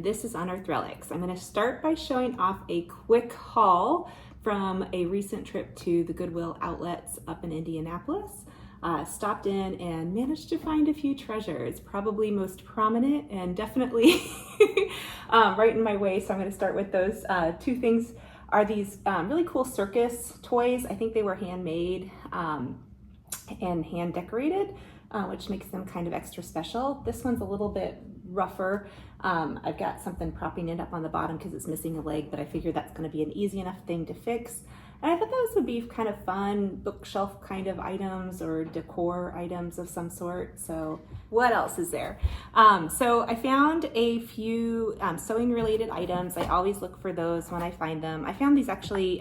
and this is Unearthed Relics. I'm going to start by showing off a quick haul from a recent trip to the Goodwill Outlets up in Indianapolis. Stopped in and managed to find a few treasures, probably most prominent and definitely right in my way. So I'm going to start with those. Two things are these really cool circus toys. I think they were handmade and hand decorated, which makes them kind of extra special. This one's a little bit rougher. I've got something propping it up on the bottom because it's missing a leg, but I figured that's going to be an easy enough thing to fix. And I thought those would be kind of fun bookshelf kind of items or decor items of some sort. So what else is there? So I found a few sewing related items. I always look for those when I find them. I found these actually,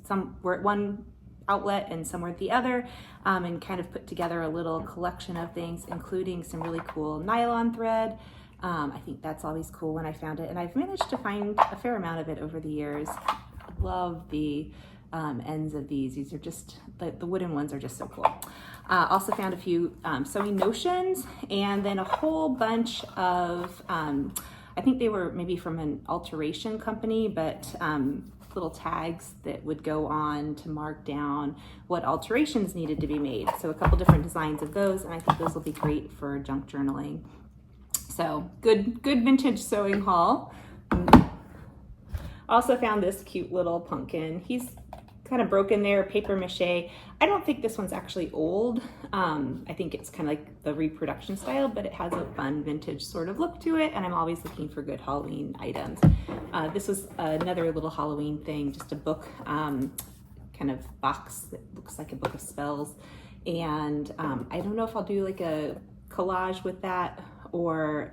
some were at one outlet and some were at the other, and kind of put together a little collection of things, including some really cool nylon thread. I think that's always cool when I found it, and I've managed to find a fair amount of it over the years. Love the ends of these. These are just, the wooden ones are just so cool. Also found a few sewing notions, and then a whole bunch of, I think they were maybe from an alteration company, but little tags that would go on to mark down what alterations needed to be made. So a couple different designs of those, and I think those will be great for junk journaling. So good vintage sewing haul. Also found this cute little pumpkin. He's kind of broken there, paper mache. I don't think this one's actually old. I think it's kind of like the reproduction style, but it has a fun vintage sort of look to it, and I'm always looking for good Halloween items. This was another little Halloween thing, just a book kind of box that looks like a book of spells. And I don't know if I'll do like a collage with that, or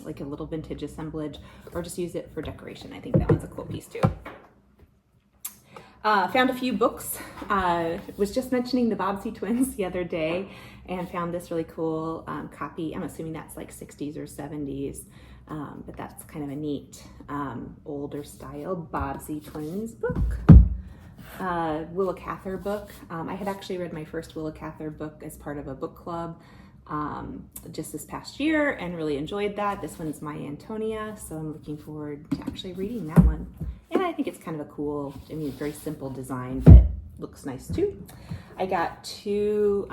like a little vintage assemblage, or just use it for decoration. I think that one's a cool piece too. Found a few books. Was just mentioning the Bobbsey twins the other day, and found this really cool copy. I'm assuming that's like 60s or 70s, but that's kind of a neat older style Bobbsey twins book. Willa Cather book. I had actually read my first Willa Cather book as part of a book club just this past year and really enjoyed that. This one's My Antonia, so I'm looking forward to actually reading that one. And I think it's kind of a cool, I mean, very simple design, but looks nice too. I got two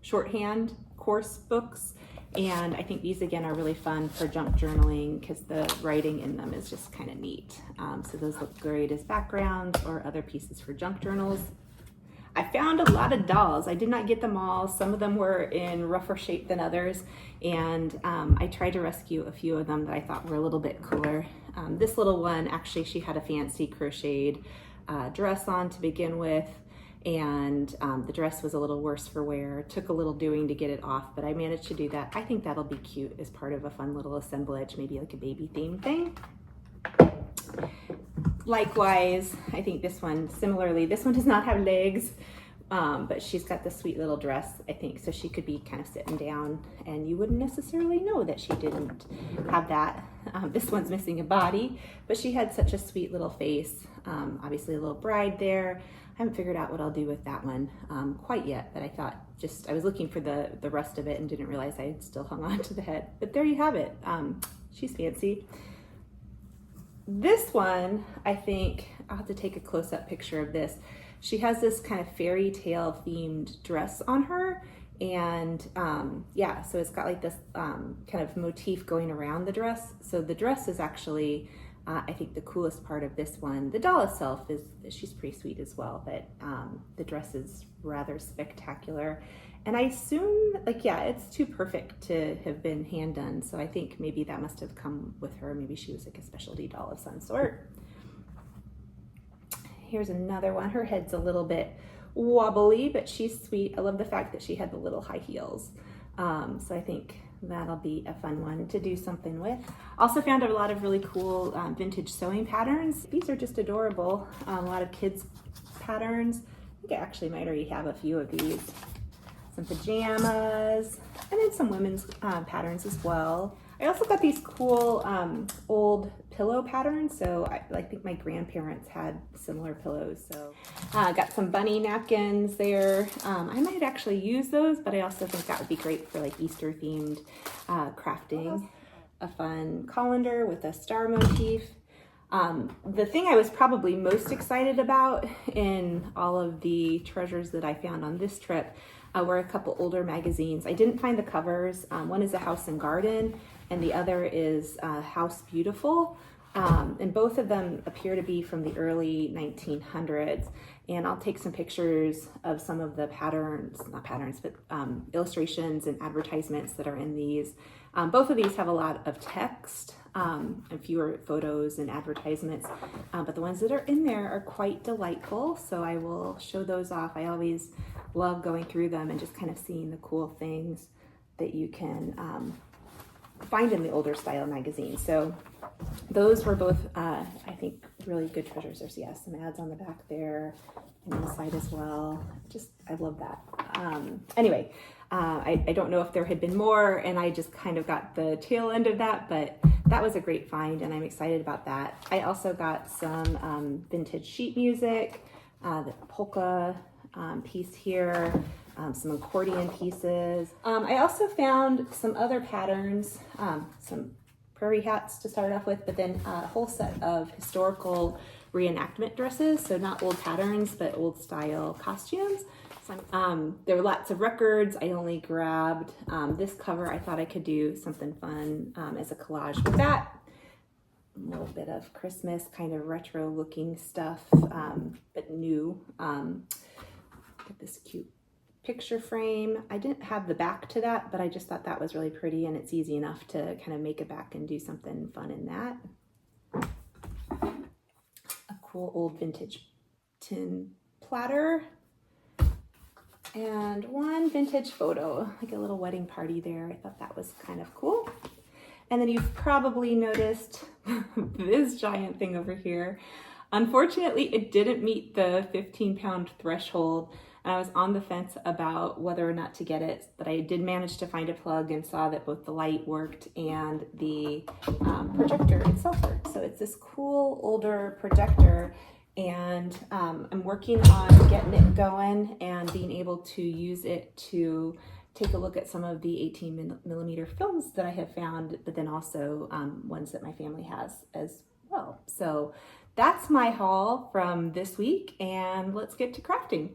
shorthand course books, and I think these again are really fun for junk journaling because the writing in them is just kind of neat. So those look great as backgrounds or other pieces for junk journals. I found a lot of dolls. I did not get them all. Some of them were in rougher shape than others, and I tried to rescue a few of them that I thought were a little bit cooler. This little one, actually, she had a fancy crocheted dress on to begin with, and the dress was a little worse for wear. It took a little doing to get it off, but I managed to do that. I think that'll be cute as part of a fun little assemblage, maybe like a baby theme thing. Likewise, I think this one, similarly, this one does not have legs, but she's got this sweet little dress, I think, so she could be kind of sitting down and you wouldn't necessarily know that she didn't have that. This one's missing a body, but she had such a sweet little face. Obviously a little bride there. I haven't figured out what I'll do with that one quite yet, but I thought I was looking for the rest of it and didn't realize I had still hung on to the head. But there you have it. She's fancy. This one, I think, I'll have to take a close-up picture of this. She has this kind of fairy tale themed dress on her, and yeah, so it's got like this kind of motif going around the dress. So the dress is actually, I think, the coolest part of this one. The doll itself she's pretty sweet as well, but the dress is rather spectacular. And I assume, like, yeah, it's too perfect to have been hand done. So I think maybe that must have come with her. Maybe she was like a specialty doll of some sort. Here's another one. Her head's a little bit wobbly, but she's sweet. I love the fact that she had the little high heels. So I think that'll be a fun one to do something with. Also found a lot of really cool vintage sewing patterns. These are just adorable. A lot of kids patterns. I think I actually might already have a few of these. Some pajamas, and then some women's patterns as well. I also got these cool old pillow patterns. So I think my grandparents had similar pillows. So got some bunny napkins there. I might actually use those, but I also think that would be great for like Easter themed crafting. a fun colander with a star motif. The thing I was probably most excited about in all of the treasures that I found on this trip were a couple older magazines. I didn't find the covers. One is A House and Garden, and the other is House Beautiful. And both of them appear to be from the early 1900s. And I'll take some pictures of some of the patterns, not patterns, but illustrations and advertisements that are in these. Both of these have a lot of text and fewer photos and advertisements, but the ones that are in there are quite delightful. So I will show those off. I always love going through them and just kind of seeing the cool things that you can find in the older style magazines. So those were both, I think, really good treasures. There's, some ads on the back there and inside as well. I love that. Anyway, I don't know if there had been more, and I just kind of got the tail end of that, but that was a great find, and I'm excited about that. I also got some vintage sheet music, the polka piece here, some accordion pieces. I also found some other patterns, some prairie hats to start off with, but then a whole set of historical reenactment dresses. So not old patterns, but old style costumes. So, there were lots of records. I only grabbed this cover. I thought I could do something fun as a collage with that. A little bit of Christmas kind of retro looking stuff, but new. Get this cute picture frame. I didn't have the back to that, but I just thought that was really pretty, and it's easy enough to kind of make a back and do something fun in that. A cool old vintage tin platter, and one vintage photo, like a little wedding party there. I thought that was kind of cool. And then you've probably noticed this giant thing over here. Unfortunately, it didn't meet the 15-pound threshold. And I was on the fence about whether or not to get it, but I did manage to find a plug and saw that both the light worked and the projector itself worked. So it's this cool older projector, and I'm working on getting it going and being able to use it to take a look at some of the 18mm films that I have found, but then also ones that my family has as well. So that's my haul from this week, and let's get to crafting.